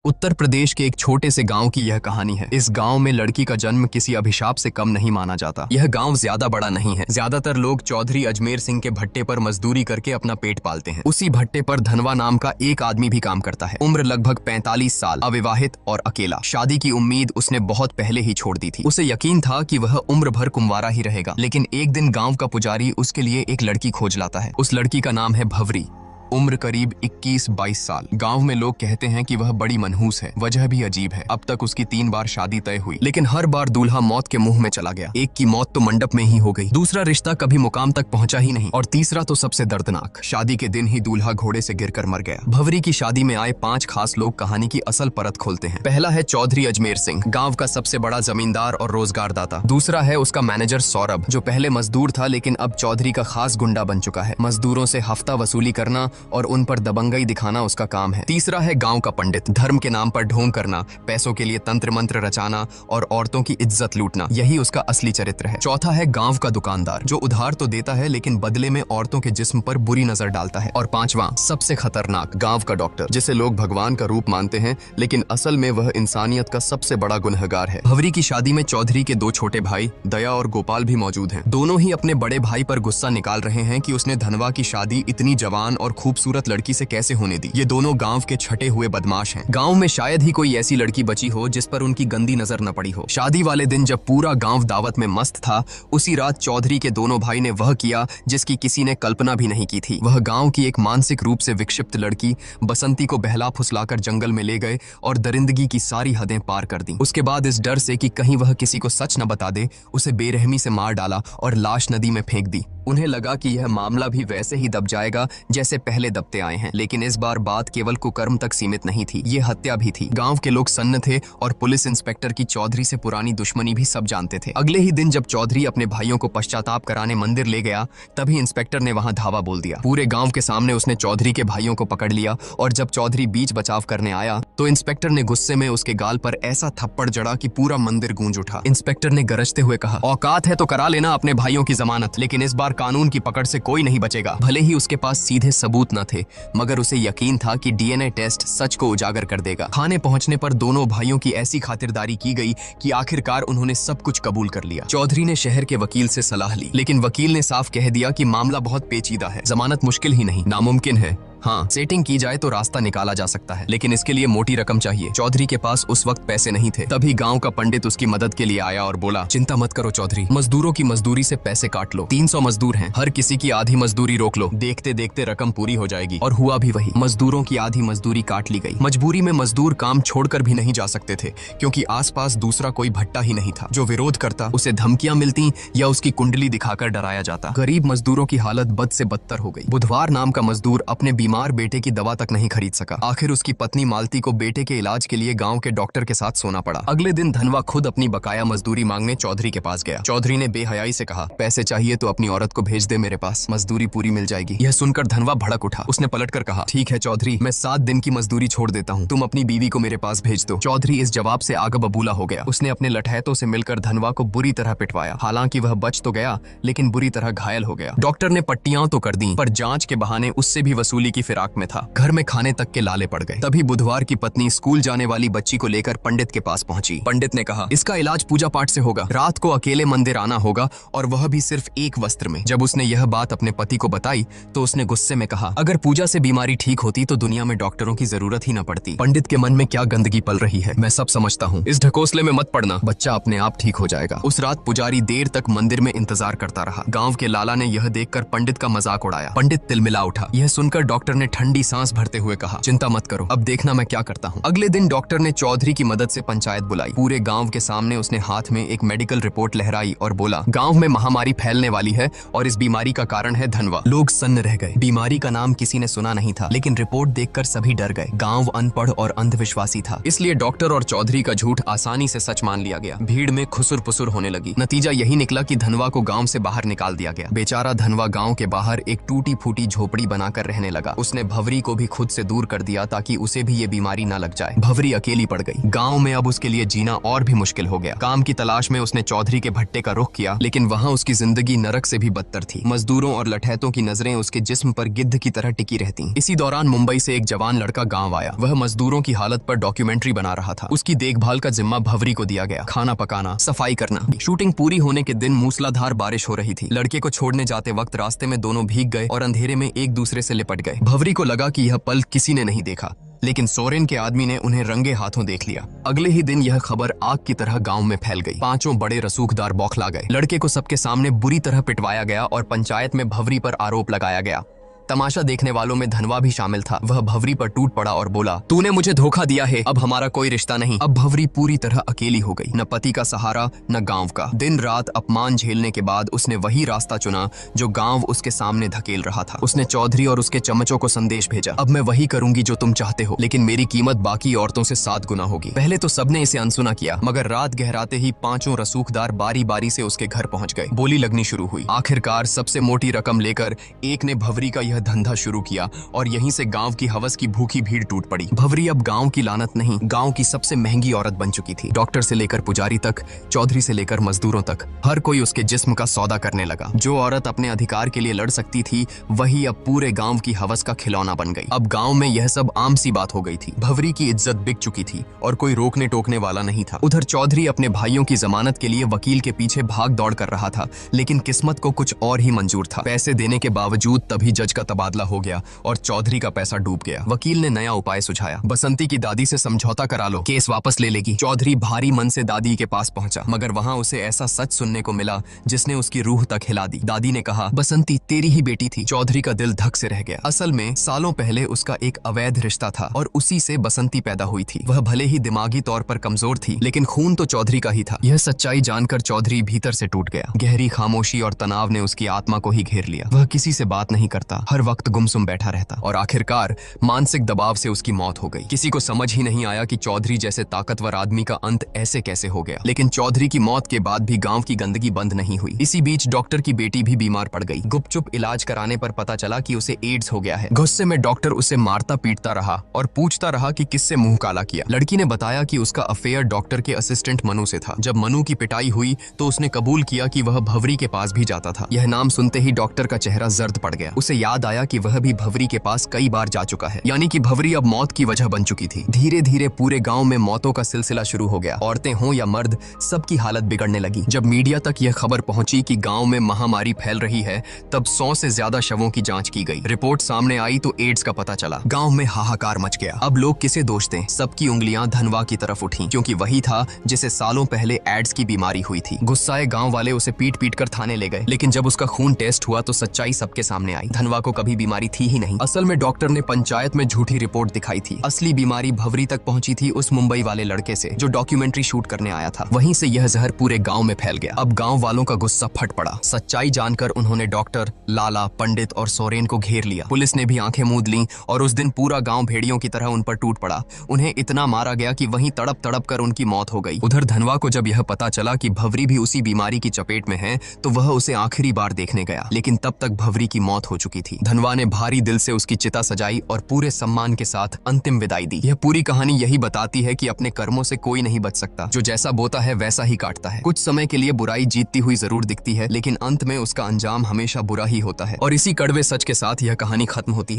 उत्तर प्रदेश के एक छोटे से गांव की यह कहानी है। इस गांव में लड़की का जन्म किसी अभिशाप से कम नहीं माना जाता। यह गांव ज्यादा बड़ा नहीं है। ज्यादातर लोग चौधरी अजमेर सिंह के भट्टे पर मजदूरी करके अपना पेट पालते हैं। उसी भट्टे पर धनवा नाम का एक आदमी भी काम करता है। उम्र लगभग 45 साल, अविवाहित और अकेला। शादी की उम्मीद उसने बहुत पहले ही छोड़ दी थी। उसे यकीन था कि वह उम्र भर कुंवारा ही रहेगा। लेकिन एक दिन गाँव का पुजारी उसके लिए एक लड़की खोज लाता है। उस लड़की का नाम है भवरी। उम्र करीब 21-22 साल। गांव में लोग कहते हैं कि वह बड़ी मनहूस है। वजह भी अजीब है। अब तक उसकी 3 बार शादी तय हुई, लेकिन हर बार दूल्हा मौत के मुंह में चला गया। एक की मौत तो मंडप में ही हो गई, दूसरा रिश्ता कभी मुकाम तक पहुंचा ही नहीं, और तीसरा तो सबसे दर्दनाक, शादी के दिन ही दूल्हा घोड़े से गिरकर मर गया। भवरी की शादी में आए 5 खास लोग कहानी की असल परत खोलते हैं। पहला है चौधरी अजमेर सिंह, गाँव का सबसे बड़ा जमींदार और रोजगार दाता। दूसरा है उसका मैनेजर सौरभ, जो पहले मजदूर था लेकिन अब चौधरी का खास गुंडा बन चुका है। मजदूरों से हफ्ता वसूली करना और उन पर दबंगई दिखाना उसका काम है। तीसरा है गांव का पंडित, धर्म के नाम पर ढोंग करना, पैसों के लिए तंत्र मंत्र रचाना और औरतों की इज्जत लूटना, यही उसका असली चरित्र है। चौथा है गांव का दुकानदार, जो उधार तो देता है लेकिन बदले में औरतों के जिस्म पर बुरी नजर डालता है। और पांचवा, सबसे खतरनाक, गांव का डॉक्टर, जिसे लोग भगवान का रूप मानते हैं लेकिन असल में वह इंसानियत का सबसे बड़ा गुनहगार है। भवरी की शादी में चौधरी के 2 छोटे भाई दया और गोपाल भी मौजूद हैं। दोनों ही अपने बड़े भाई पर गुस्सा निकाल रहे हैं कि उसने धनवा की शादी इतनी जवान और खूबसूरत लड़की से कैसे होने दी। ये दोनों गांव के छठे हुए बदमाश हैं। गांव में शायद ही कोई ऐसी लड़की बची हो जिस पर उनकी गंदी नजर न पड़ी हो। शादी वाले दिन जब पूरा गांव दावत में मस्त था, उसी रात चौधरी के दोनों भाई ने वह किया जिसकी किसी ने कल्पना भी नहीं की थी। वह गांव की एक मानसिक रूप से विक्षिप्त लड़की बसंती को बहला फुसलाकर जंगल में ले गए और दरिंदगी की सारी हदें पार कर दी। उसके बाद इस डर से कि कहीं वह किसी को सच न बता दे, उसे बेरहमी से मार डाला और लाश नदी में फेंक दी। उन्हें लगा कि यह मामला भी वैसे ही दब जाएगा जैसे पहले दबते आए हैं, लेकिन इस बार बात केवल कुकर्म तक सीमित नहीं थी, ये हत्या भी थी। गांव के लोग सन्न थे और पुलिस इंस्पेक्टर की चौधरी से पुरानी दुश्मनी भी सब जानते थे। अगले ही दिन जब चौधरी अपने भाइयों को पश्चाताप कराने मंदिर ले गया, तभी इंस्पेक्टर ने वहां धावा बोल दिया। पूरे गांव के सामने उसने चौधरी के भाइयों को पकड़ लिया और जब चौधरी बीच बचाव करने आया तो इंस्पेक्टर ने गुस्से में उसके गाल पर ऐसा थप्पड़ जड़ा कि पूरा मंदिर गूंज उठा। इंस्पेक्टर ने गरजते हुए कहा, औकात है तो करा लेना अपने भाइयों की जमानत, लेकिन इस बार कानून की पकड़ से कोई नहीं बचेगा। भले ही उसके पास सीधे सबूत न थे, मगर उसे यकीन था कि डीएनए टेस्ट सच को उजागर कर देगा। थाने पहुंचने पर दोनों भाइयों की ऐसी खातिरदारी की गई कि आखिरकार उन्होंने सब कुछ कबूल कर लिया। चौधरी ने शहर के वकील से सलाह ली, लेकिन वकील ने साफ कह दिया कि मामला बहुत पेचीदा है, जमानत मुश्किल ही नहीं नामुमकिन है। हाँ, सेटिंग की जाए तो रास्ता निकाला जा सकता है, लेकिन इसके लिए मोटी रकम चाहिए। चौधरी के पास उस वक्त पैसे नहीं थे। तभी गांव का पंडित उसकी मदद के लिए आया और बोला, चिंता मत करो चौधरी, मजदूरों की मजदूरी से पैसे काट लो। 300 मजदूर हैं, हर किसी की आधी मजदूरी रोक लो, देखते देखते रकम पूरी हो जाएगी। और हुआ भी वही, मजदूरों की आधी मजदूरी काट ली गई। मजबूरी में मजदूर काम छोड़कर भी नहीं जा सकते थे, क्योंकि आसपास दूसरा कोई भट्टा ही नहीं था। जो विरोध करता उसे धमकियां मिलती या उसकी कुंडली दिखाकर डराया जाता। गरीब मजदूरों की हालत बद से बदतर हो गई। बुधवार नाम का मजदूर अपने बीमार बेटे की दवा तक नहीं खरीद सका। आखिर उसकी पत्नी मालती को बेटे के इलाज के लिए गांव के डॉक्टर के साथ सोना पड़ा। अगले दिन धनवा खुद अपनी बकाया मजदूरी मांगने चौधरी के पास गया। चौधरी ने बेहयाई से कहा, पैसे चाहिए तो अपनी औरत को भेज दे मेरे पास, मजदूरी पूरी मिल जाएगी। यह सुनकर धनवा भड़क उठा। उसने पलटकर कहा, ठीक है चौधरी, मैं 7 दिन की मजदूरी छोड़ देता हूँ, तुम अपनी बीवी को मेरे पास भेज दो। चौधरी इस जवाब से आग बबूला हो गया। उसने अपने लठैतों से मिलकर धनवा को बुरी तरह पिटवाया। हालांकि वह बच तो गया, लेकिन बुरी तरह घायल हो गया। डॉक्टर ने पट्टियां तो कर दी, पर जांच के बहाने उससे भी वसूली की फिराक में था। घर में खाने तक के लाले पड़ गए। तभी बुधवार की पत्नी स्कूल जाने वाली बच्ची को लेकर पंडित के पास पहुंची। पंडित ने कहा, इसका इलाज पूजा पाठ से होगा, रात को अकेले मंदिर आना होगा, और वह भी सिर्फ एक वस्त्र में। जब उसने यह बात अपने पति को बताई तो उसने गुस्से में कहा, अगर पूजा से बीमारी ठीक होती तो दुनिया में डॉक्टरों की जरूरत ही न पड़ती। पंडित के मन में क्या गंदगी पल रही है, मैं सब समझता हूँ, इस ढकोसले में मत पड़ना, बच्चा अपने आप ठीक हो जाएगा। उस रात पुजारी देर तक मंदिर में इंतजार करता रहा। गाँव के लाला ने यह देखकर पंडित का मजाक उड़ाया। पंडित तिलमिला उठा। यह सुनकर डॉक्टर ने ठंडी सांस भरते हुए कहा, चिंता मत करो, अब देखना मैं क्या करता हूँ। अगले दिन डॉक्टर ने चौधरी की मदद से पंचायत बुलाई। पूरे गांव के सामने उसने हाथ में एक मेडिकल रिपोर्ट लहराई और बोला, गांव में महामारी फैलने वाली है और इस बीमारी का कारण है धनवा। लोग सन्न रह गए। बीमारी का नाम किसी ने सुना नहीं था, लेकिन रिपोर्ट देखकर सभी डर गए। गांव अनपढ़ और अंधविश्वासी था, इसलिए डॉक्टर और चौधरी का झूठ आसानी से सच मान लिया गया। भीड़ में खुसुर पुसुर होने लगी। नतीजा यही निकला कि धनवा को गांव से बाहर निकाल दिया गया। बेचारा धनवा गांव के बाहर एक टूटी फूटी झोपड़ी बनाकर रहने लगा। उसने भवरी को भी खुद से दूर कर दिया ताकि उसे भी ये बीमारी न लग जाए। भवरी अकेली पड़ गई। गांव में अब उसके लिए जीना और भी मुश्किल हो गया। काम की तलाश में उसने चौधरी के भट्टे का रुख किया, लेकिन वहां उसकी जिंदगी नरक से भी बदतर थी। मजदूरों और लठैतों की नजरें उसके जिस्म पर गिद्ध की तरह टिकी रहती। इसी दौरान मुंबई से एक जवान लड़का गाँव आया। वह मजदूरों की हालत पर डॉक्यूमेंट्री बना रहा था। उसकी देखभाल का जिम्मा भवरी को दिया गया। खाना पकाना, सफाई करना। शूटिंग पूरी होने के दिन मूसलाधार बारिश हो रही थी। लड़के को छोड़ने जाते वक्त रास्ते में दोनों भीग गए और अंधेरे में एक दूसरे से लिपट गए। भवरी को लगा कि यह पल किसी ने नहीं देखा, लेकिन सोरेन के आदमी ने उन्हें रंगे हाथों देख लिया। अगले ही दिन यह खबर आग की तरह गांव में फैल गई। पांचों बड़े रसूखदार बौखला गए। लड़के को सबके सामने बुरी तरह पिटवाया गया और पंचायत में भवरी पर आरोप लगाया गया। तमाशा देखने वालों में धनवा भी शामिल था। वह भवरी पर टूट पड़ा और बोला, तूने मुझे धोखा दिया है, अब हमारा कोई रिश्ता नहीं। अब भवरी पूरी तरह अकेली हो गई, न पति का सहारा न गांव का। दिन रात अपमान झेलने के बाद उसने वही रास्ता चुना जो गांव उसके सामने धकेल रहा था। उसने चौधरी और उसके चमचों को संदेश भेजा, अब मैं वही करूंगी जो तुम चाहते हो, लेकिन मेरी कीमत बाकी औरतों से 7 गुना होगी। पहले तो सबने इसे अनसुना किया, मगर रात गहराते ही पांचों रसूखदार बारी बारी से उसके घर पहुंच गए। बोली लगनी शुरू हुई। आखिरकार सबसे मोटी रकम लेकर एक ने भवरी का यह धंधा शुरू किया और यहीं से गांव की हवस की भूखी भीड़ टूट पड़ी। भवरी अब गांव की लानत नहीं, गांव की सबसे महंगी औरत बन चुकी थी। डॉक्टर से लेकर पुजारी तक, चौधरी से लेकर मजदूरों तक, हर कोई उसके जिस्म का सौदा करने लगा। जो औरत अपने अधिकार के लिए लड़ सकती थी, वही अब पूरे गांव की हवस का खिलौना बन गई। अब गांव में यह सब आम सी बात हो गई थी। भवरी की इज्जत बिक चुकी थी और कोई रोकने टोकने वाला नहीं था। उधर चौधरी अपने भाइयों की जमानत के लिए वकील के पीछे भाग दौड़ कर रहा था, लेकिन किस्मत को कुछ और ही मंजूर था। पैसे देने के बावजूद तभी जज का तबादला हो गया और चौधरी का पैसा डूब गया। वकील ने नया उपाय सुझाया, बसंती की दादी से समझौता करा लो, केस वापस ले लेगी। चौधरी भारी मन से दादी के पास पहुंचा, मगर वहां उसे ऐसा सच सुनने को मिला जिसने उसकी रूह तक हिला दी। दादी ने कहा, बसंती तेरी ही बेटी थी। चौधरी का दिल धक से रह गया। असल में सालों पहले उसका एक अवैध रिश्ता था और उसी से बसंती पैदा हुई थी। वह भले ही दिमागी तौर पर कमजोर थी, लेकिन खून तो चौधरी का ही था। यह सच्चाई जानकर चौधरी भीतर से टूट गया। गहरी खामोशी और तनाव ने उसकी आत्मा को ही घेर लिया। वह किसी से बात नहीं करता, हर वक्त गुमसुम बैठा रहता और आखिरकार मानसिक दबाव से उसकी मौत हो गई। किसी को समझ ही नहीं आया कि चौधरी जैसे ताकतवर आदमी का अंत ऐसे कैसे हो गया। लेकिन चौधरी की मौत के बाद भी गांव की गंदगी बंद नहीं हुई। इसी बीच डॉक्टर की बेटी भी बीमार पड़ गई। गुपचुप इलाज कराने पर पता चला कि उसे एड्स हो गया है। गुस्से में डॉक्टर उसे मारता पीटता रहा और पूछता रहा कि किससे मुंह काला किया। लड़की ने बताया कि उसका अफेयर डॉक्टर के असिस्टेंट मनु से था। जब मनु की पिटाई हुई तो उसने कबूल किया कि वह भवरी के पास भी जाता था। यह नाम सुनते ही डॉक्टर का चेहरा जर्द पड़ गया। उसे याद आया कि वह भी भवरी के पास कई बार जा चुका है, यानी कि भवरी अब मौत की वजह बन चुकी थी। धीरे धीरे पूरे गांव में मौतों का सिलसिला शुरू हो गया। औरतें हों या मर्द, सबकी हालत बिगड़ने लगी। जब मीडिया तक यह खबर पहुंची कि गांव में महामारी फैल रही है, तब 100 से ज्यादा शवों की जांच की गई। रिपोर्ट सामने आई तो एड्स का पता चला। गांव में हाहाकार मच गया। अब लोग किसे दोष दें? सबकी उंगलियां धनवा की तरफ उठी, क्योंकि वही था जिसे सालों पहले एड्स की बीमारी हुई थी। गुस्साए गांव वाले उसे पीट पीट कर थाने ले गए, लेकिन जब उसका खून टेस्ट हुआ तो सच्चाई सबके सामने आई। धनवा को कभी बीमारी थी ही नहीं। असल में डॉक्टर ने पंचायत में झूठी रिपोर्ट दिखाई थी। असली बीमारी भवरी तक पहुंची थी उस मुंबई वाले लड़के से जो डॉक्यूमेंट्री शूट करने आया था। वहीं से यह जहर पूरे गांव में फैल गया। अब गांव वालों का गुस्सा फट पड़ा। सच्चाई जानकर उन्होंने डॉक्टर, लाला, पंडित और सोरेन को घेर लिया। पुलिस ने भी आंखें मूंद लीं और उस दिन पूरा गांव भेड़ियों की तरह उन पर टूट पड़ा। उन्हें इतना मारा गया कि वहीं तड़प तड़प कर उनकी मौत हो गई। उधर धनवा को जब यह पता चला कि भवरी भी उसी बीमारी की चपेट में है, तो वह उसे आखिरी बार देखने गया, लेकिन तब तक भवरी की मौत हो चुकी थी। धनवा ने भारी दिल से उसकी चिता सजाई और पूरे सम्मान के साथ अंतिम विदाई दी। यह पूरी कहानी यही बताती है कि अपने कर्मों से कोई नहीं बच सकता। जो जैसा बोता है वैसा ही काटता है। कुछ समय के लिए बुराई जीतती हुई जरूर दिखती है, लेकिन अंत में उसका अंजाम हमेशा बुरा ही होता है। और इसी कड़वे सच के साथ यह कहानी खत्म होती है।